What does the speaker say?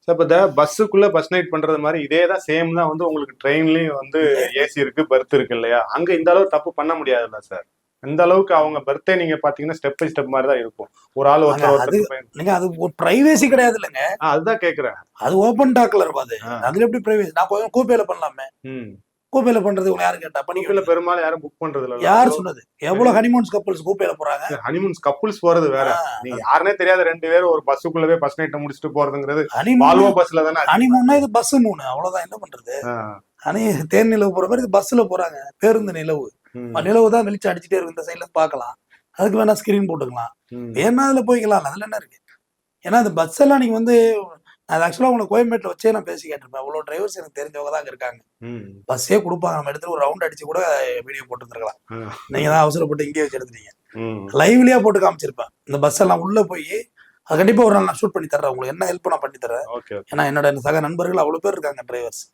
இப்ப இந்த பஸ்ஸுக்குள்ள bus night பண்றது மாதிரி இதேதான் சேம் தான் வந்து உங்களுக்கு ட்ரெயின்லயும் வந்து ஏசி இருக்கு, பர்த் இருக்கு இல்லையா? அங்க இந்த அளவு தப்பு பண்ண முடியாதுல்ல சார்? இந்த அளவுக்கு அவங்க பர்த்தே நீங்க பாத்தீங்கன்னா ஸ்டெப் பை ஸ்டெப் மாதிரி தான் இருக்கும். ஒரு ஆள் அது ஒரு பிரைவேசி கிடையாது இல்லைங்க. அதுதான் கேக்குறேன். அது ஓபன் டாக்ல இருக்கும். அதுல எப்படி பிரைவேசி? நான் கொஞ்சம் கூப்பையில பண்ணலாமே. கூப்பையில பண்றது உங்களை யாரும் கேட்டா? கூப்பையில பெரும்பாலும் யாரும் புக் பண்றது இல்ல. யார் சொன்னது? எவ்வளவு ஹனிமூன்ஸ் கப்புள்ஸ் கூப்பையில போறாங்க? ஹனிமூன்ஸ் கப்புள்ஸ் போறது வேற. நீங்க யாருனே தெரியாத 2 பேரும் ஒரு பஸ்ஸுக்குள்ளவே பஸ் நைட் முடிச்சுட்டு போறதுங்கிறது வால்வோ பஸ்ல தானே. ஹனிமூன்னா இது பஸ் 3 அவ்வளவுதான். என்ன பண்றது? தேன் நிலவு போற மாதிரி இது பஸ்ல போறாங்க. பேருந்து நிலவு. நிலவு தான் வெளிச்சம் அடிச்சுட்டே இருக்கு. இந்த சைட்ல பாக்கலாம். அதுக்கு வேணா ஸ்கிரீன் போட்டுக்கலாம். வேணா அதுல போய்க்கலாம். அதுல என்ன இருக்கு? ஏன்னா அந்த பஸ் எல்லாம் நீங்க வந்து அது ஆக்சுவலா உங்களை கோயம்பேட்டில் வச்சே நான் பேசி கேட்டிருப்பேன். அவ்வளோ டிரைவர்ஸ் எனக்கு தெரிஞ்சவங்க தான் இருக்காங்க. பஸ்ஸே கொடுப்பாங்க. நம்ம எடுத்து ஒரு ரவுண்ட் அடிச்சு கூட வீடியோ போட்டு வந்துருக்கலாம். நீங்க தான் அவசரப்பட்டு இங்கே வச்சு எடுத்துட்டீங்க. லைவ்லயா போட்டு காமிச்சிருப்பேன். இந்த பஸ் எல்லாம் உள்ள போய் அது கண்டிப்பா ஒரு நாள் நான் ஷூட் பண்ணி தர்றேன். உங்களுக்கு என்ன ஹெல்ப் நான் பண்ணி தரேன். ஏன்னா என்னோட சக நண்பர்கள் அவ்வளவு பேர் இருக்காங்க டிரைவர்ஸ்.